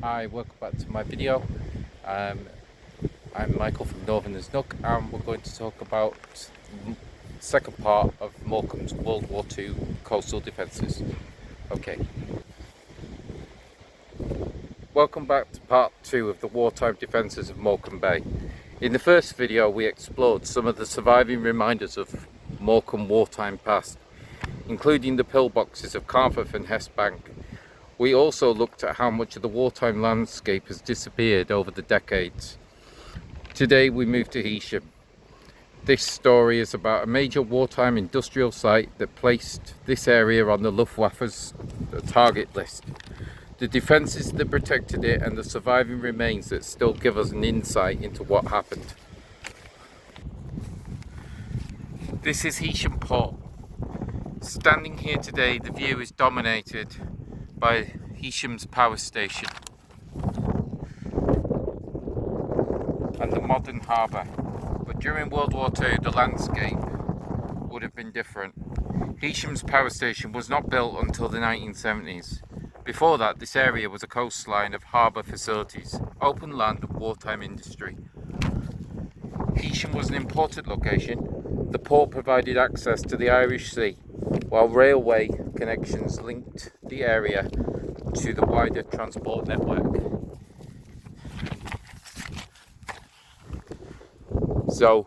Hi, welcome back to my video. I'm Michael from Northerners Nook, and we're going to talk about the second part of Morecambe's World War II coastal defences. Okay. Welcome back to part 2 of the wartime defences of Morecambe Bay. In the first video we explored some of the surviving reminders of Morecambe wartime past, including the pillboxes of Carforth and Hess Bank. We also looked at how much of the wartime landscape has disappeared over the decades. Today we move to Heysham. This story is about a major wartime industrial site that placed this area on the Luftwaffe's target list, the defences that protected it, and the surviving remains that still give us an insight into what happened. This is Heysham Port. Standing here today, the view is dominated by Heysham's power station and the modern harbour. But during World War II, the landscape would have been different. Heysham's power station was not built until the 1970s. Before that, this area was a coastline of harbour facilities, open land of wartime industry. Heysham was an important location. The port provided access to the Irish Sea, while railway connections linked the area to the wider transport network. So,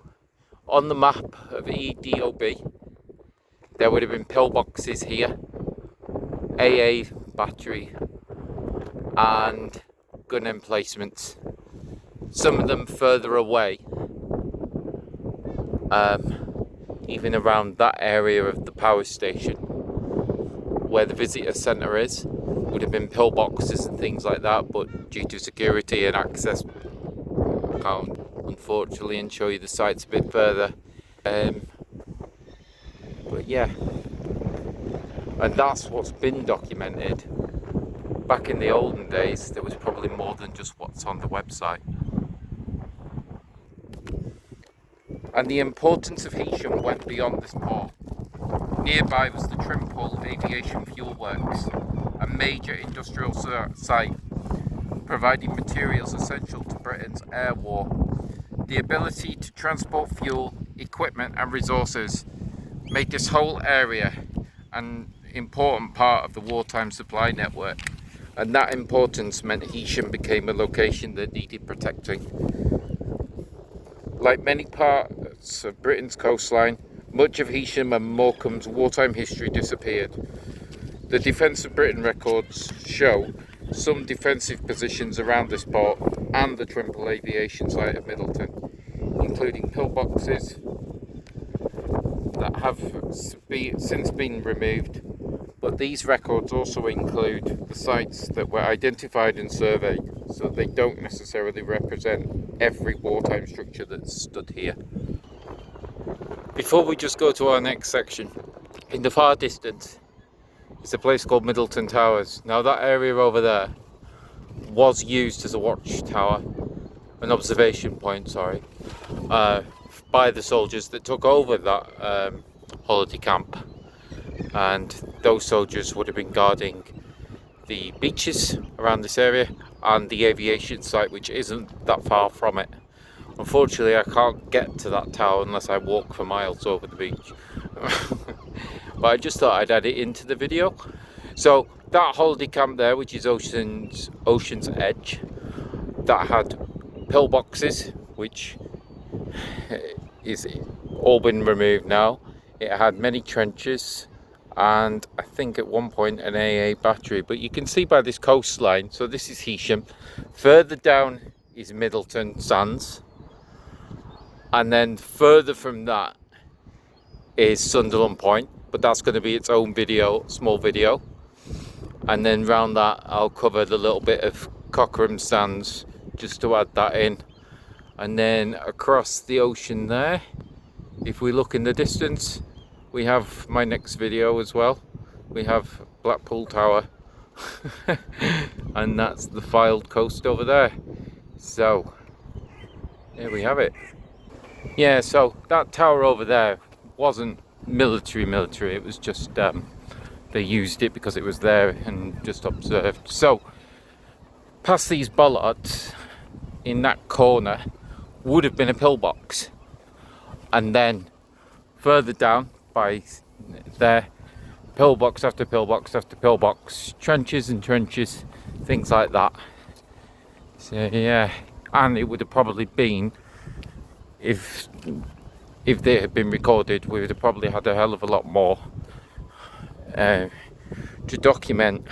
on the map of EDOB, there would have been pillboxes here, AA battery, and gun emplacements. Some of them further away, even around that area of the power station where the visitor centre is, would have been pillboxes and things like that, but due to security and access, I can't unfortunately show you the sites a bit further. But yeah, and that's what's been documented. Back in the olden days, there was probably more than just what's on the website. And the importance of Heysham went beyond this port. Nearby was the Trimble Aviation Fuel Works, a major industrial site providing materials essential to Britain's air war. The ability to transport fuel, equipment and resources made this whole area an important part of the wartime supply network, and that importance meant Heysham became a location that needed protecting. Like many parts of Britain's coastline, much of Heysham and Morecambe's wartime history disappeared. The Defence of Britain records show some defensive positions around this port and the Trimble Aviation site of Middleton, including pillboxes that have since been removed. But these records also include the sites that were identified and surveyed, so they don't necessarily represent every wartime structure that's stood here. Before we just go to our next section, in the far distance is a place called Middleton Towers. Now that area over there was used as a watchtower, an observation point, by the soldiers that took over that holiday camp. And those soldiers would have been guarding the beaches around this area and the aviation site, which isn't that far from it. Unfortunately, I can't get to that tower unless I walk for miles over the beach. But I just thought I'd add it into the video. So that holiday camp there, which is Ocean's Edge, that had pillboxes, which is all been removed now. It had many trenches and I think at one point an AA battery, but you can see by this coastline, so this is Heysham, further down is Middleton Sands, and then further from that is Sunderland Point, but that's going to be its own video, small video. And then round that I'll cover the little bit of Cockerham Sands just to add that in. And then across the ocean there, if we look in the distance, we have my next video as well. We have Blackpool Tower and that's the Fylde coast over there. So there we have it. Yeah, so that tower over there wasn't military, it was just they used it because it was there and just observed. So past these bollards in that corner would have been a pillbox, and then further down by there, pillbox after pillbox after pillbox, trenches and trenches, things like that. So yeah, and it would have probably been, if they had been recorded, we would have probably had a hell of a lot more to document.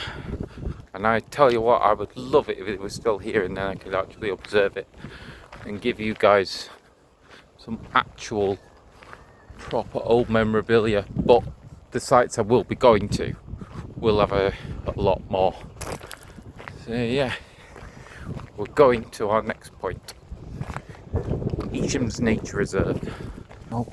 And I tell you what, I would love it if it was still here and then I could actually observe it and give you guys some actual proper old memorabilia. But the sites I will be going to will have a lot more. So yeah, we're going to our next point, Heysham's Nature Reserve. Oh.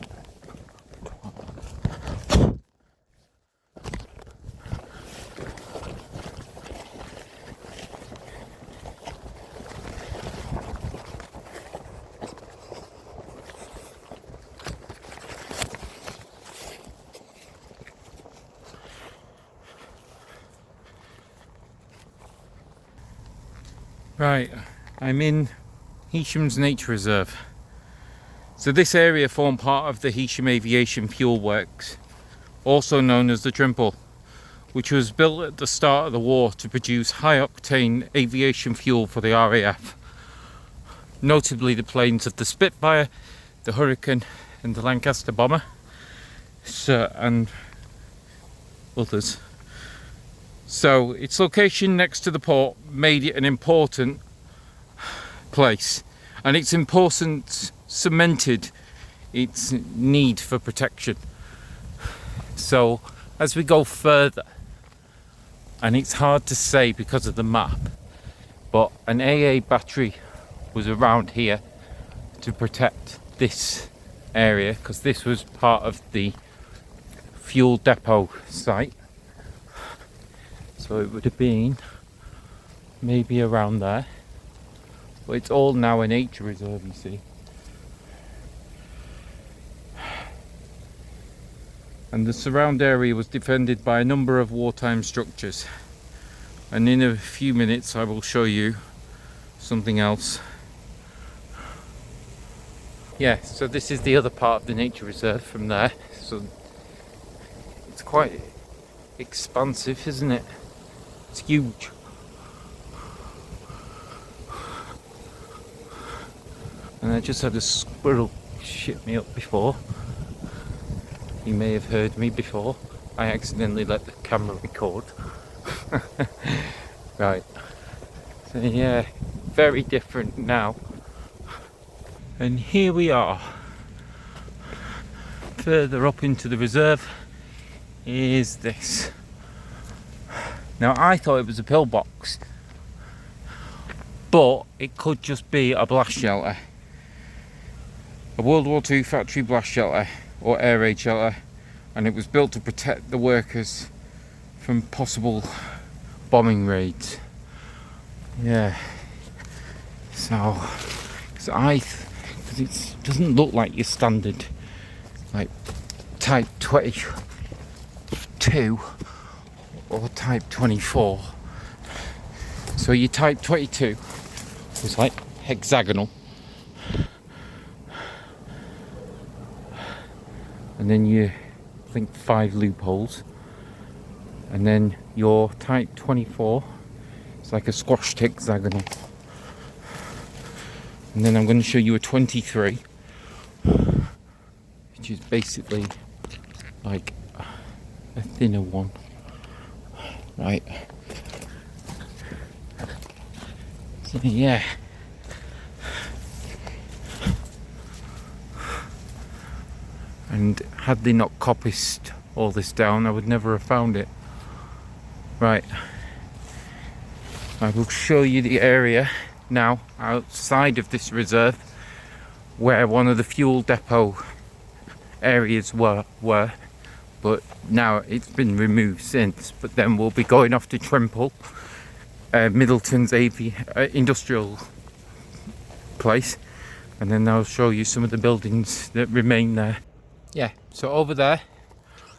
Right, I'm in Heysham's Nature Reserve. So this area formed part of the Heysham Aviation Fuel Works, also known as the Trimble, which was built at the start of the war to produce high-octane aviation fuel for the RAF. Notably the planes of the Spitfire, the Hurricane and the Lancaster bomber, and others. So its location next to the port made it an important place, and its importance cemented its need for protection. So as we go further, and it's hard to say because of the map, but an AA battery was around here to protect this area, because this was part of the fuel depot site. So it would have been maybe around there, but it's all now a nature reserve, you see. And the surround area was defended by a number of wartime structures, and in a few minutes I will show you something else. Yeah, so this is the other part of the nature reserve from there. So it's quite expansive, isn't it? It's huge. And I just had a squirrel shit me up before. You may have heard me before. I accidentally let the camera record. Right. So yeah, very different now. And here we are. Further up into the reserve is this. Now I thought it was a pillbox, but it could just be a blast shelter. A World War II factory blast shelter or air raid shelter, and it was built to protect the workers from possible bombing raids. Yeah. So because it doesn't look like your standard like Type 22 or Type 24. So your Type 22 was like hexagonal, and then you think 5 loopholes, and then your Type 24 is like a squashed hexagonal, and then I'm going to show you a 23, which is basically like a thinner one. Right. So yeah. And had they not copied all this down, I would never have found it. Right. I will show you the area now outside of this reserve where one of the fuel depot areas were, but now it's been removed since. But then we'll be going off to Trimble, Middleton's industrial place, and then I'll show you some of the buildings that remain there. Yeah, so over there,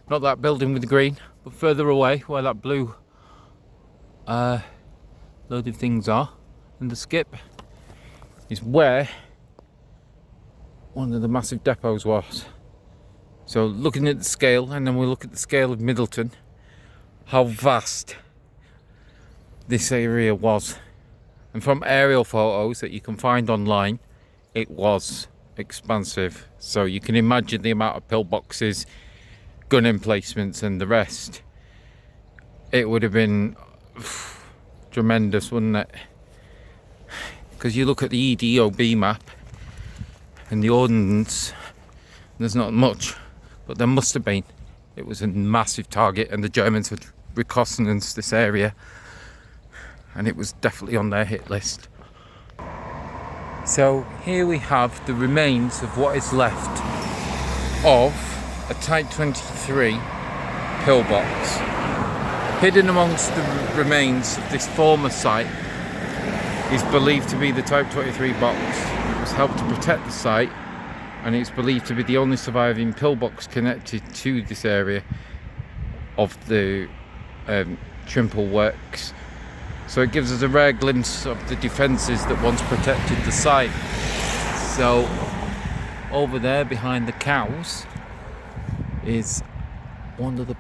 not that building with the green, but further away where that blue load of things are, and the skip is where one of the massive depots was. So looking at the scale, and then we look at the scale of Middleton, how vast this area was. And from aerial photos that you can find online, it was expansive. So you can imagine the amount of pillboxes, gun emplacements and the rest. It would have been tremendous, wouldn't it? Because you look at the EDOB map and the ordnance, there's not much, but there must have been. It was a massive target, and the Germans had reconnaissance this area, and it was definitely on their hit list. So here we have the remains of what is left of a Type 23 pillbox. Hidden amongst the remains of this former site is believed to be the Type 23 box. It was helped to protect the site, and it's believed to be the only surviving pillbox connected to this area of the Trimble works. So it gives us a rare glimpse of the defences that once protected the site. So over there behind the cows is one of the,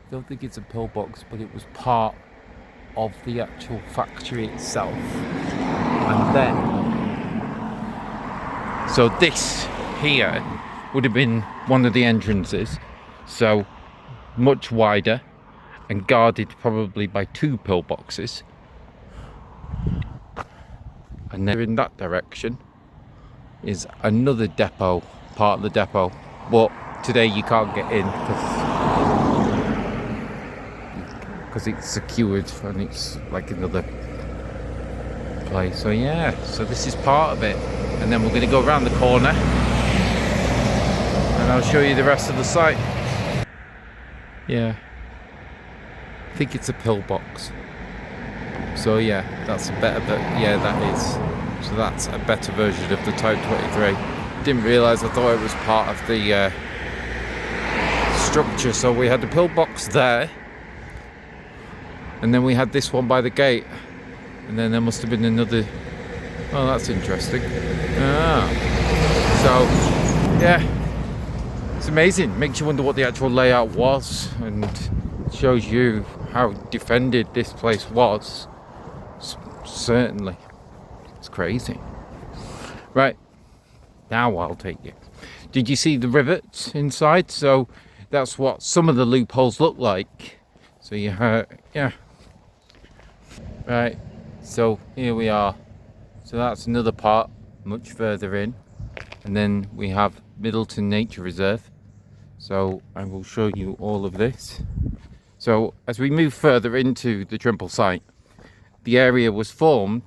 I don't think it's a pillbox, but it was part of the actual factory itself. And then, so this here would have been one of the entrances, so much wider and guarded probably by 2 pillboxes. And then in that direction is another depot, part of the depot, but today you can't get in because it's secured and it's like another place. So yeah, so this is part of it, and then we're going to go around the corner and I'll show you the rest of the site. Yeah, I think it's a pillbox. So yeah, that's a better, but yeah, that is. So that's a better version of the Type 23. Didn't realise, I thought it was part of the structure. So we had the pillbox there, and then we had this one by the gate, and then there must have been another. Oh, that's interesting. Ah, so yeah, it's amazing. Makes you wonder what the actual layout was, and shows you how defended this place was. Certainly, it's crazy. Right, now I'll take you. Did you see the rivets inside? So that's what some of the loopholes look like. So you have, yeah. Right, so here we are. So that's another part, much further in. And then we have Middleton Nature Reserve. So I will show you all of this. So as we move further into the Trimble site, the area was formed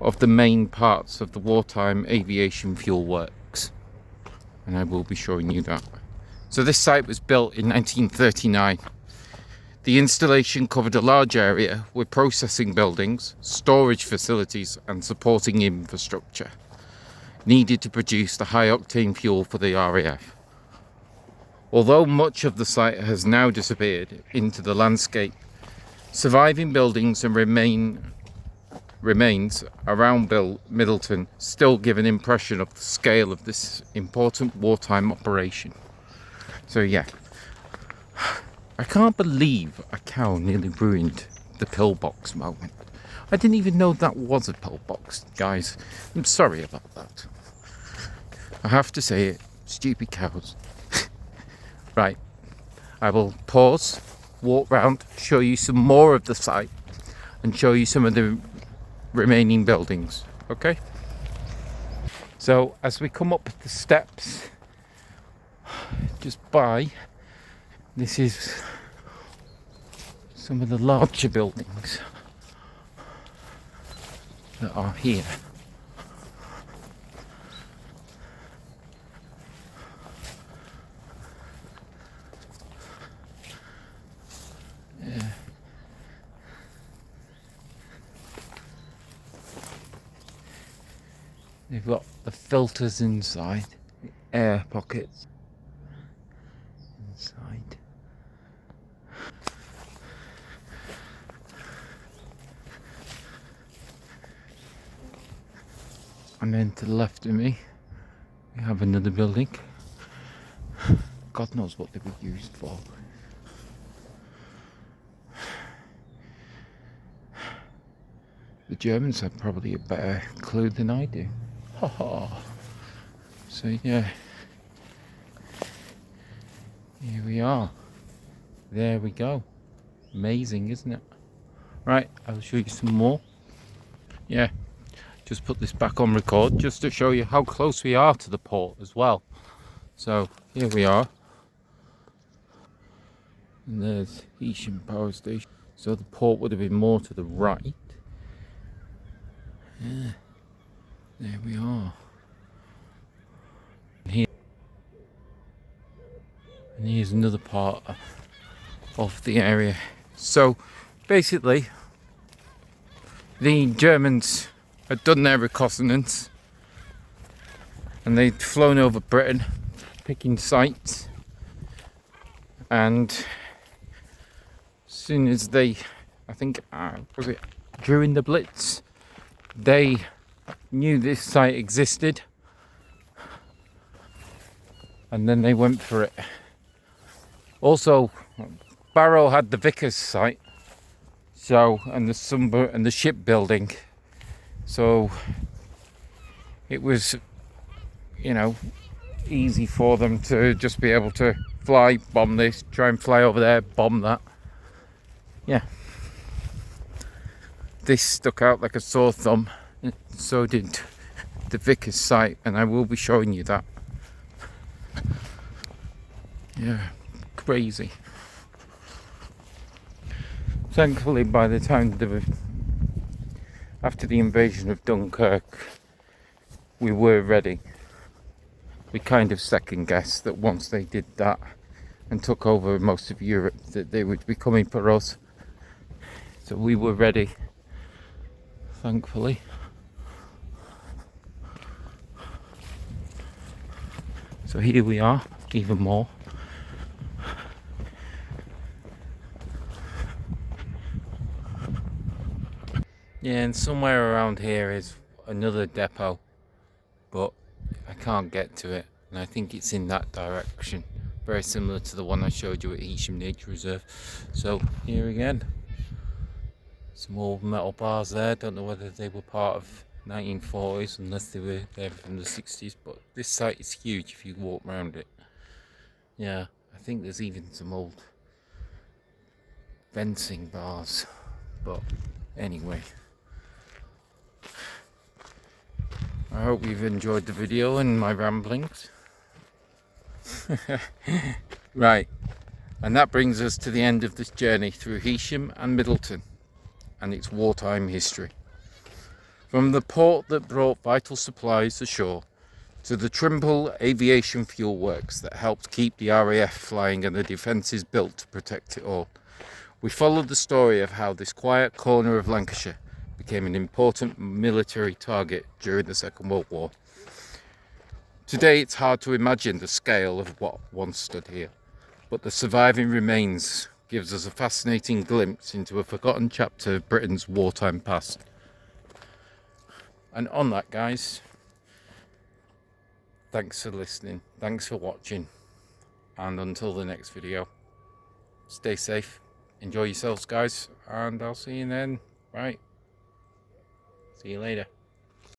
of the main parts of the Wartime Aviation fuel works. And I will be showing you that. So this site was built in 1939. The installation covered a large area with processing buildings, storage facilities and supporting infrastructure needed to produce the high-octane fuel for the RAF. Although much of the site has now disappeared into the landscape, surviving buildings and remains around Middleton still give an impression of the scale of this important wartime operation. So yeah, I can't believe a cow nearly ruined the pillbox moment. I didn't even know that was a pillbox, guys. I'm sorry about that. I have to say it, stupid cows. Right, I will pause, walk round, show you some more of the site and show you some of the remaining buildings, okay? So as we come up the steps just by, this is some of the larger buildings that are here. Yeah. They've got the filters inside, the air pockets inside. And then to the left of me, we have another building. God knows what they were used for. The Germans have probably a better clue than I do. Ha ha. So yeah, here we are. There we go. Amazing, isn't it? Right, I'll show you some more. Yeah, just put this back on record just to show you how close we are to the port as well. So here we are. And there's Heysham Power Station. So the port would have been more to the right. Yeah, there we are. And here's another part of the area. So basically, the Germans had done their reconnaissance and they'd flown over Britain picking sites, and as soon as they, I think, was it during the Blitz, they knew this site existed and then they went for it. Also, Barrow had the Vickers site, so, and the shipbuilding, so it was, you know, easy for them to just be able to fly, bomb this, try and fly over there, bomb that. Yeah, this stuck out like a sore thumb. So did the Vickers site, and I will be showing you that. Yeah, crazy. Thankfully, by the time after the invasion of Dunkirk, we were ready. We kind of second guessed that once they did that and took over most of Europe, that they would be coming for us. So we were ready, thankfully. So here we are, even more. Yeah, and somewhere around here is another depot, but I can't get to it, and I think it's in that direction, very similar to the one I showed you at Heysham Nature Reserve. So here again, some old metal bars there. Don't know whether they were part of 1940s, unless they were there from the 60s, but this site is huge if you walk around it. Yeah, I think there's even some old fencing bars, but anyway, I hope you've enjoyed the video and my ramblings. Right, and that brings us to the end of this journey through Heysham and Middleton and its wartime history. From the port that brought vital supplies ashore to the Trimble Aviation Fuel Works that helped keep the RAF flying and the defences built to protect it all, we followed the story of how this quiet corner of Lancashire became an important military target during the Second World War. Today it's hard to imagine the scale of what once stood here, but the surviving remains gives us a fascinating glimpse into a forgotten chapter of Britain's wartime past. And on that, guys, thanks for listening, thanks for watching, and until the next video, stay safe, enjoy yourselves, guys, and I'll see you then. Right, see you later.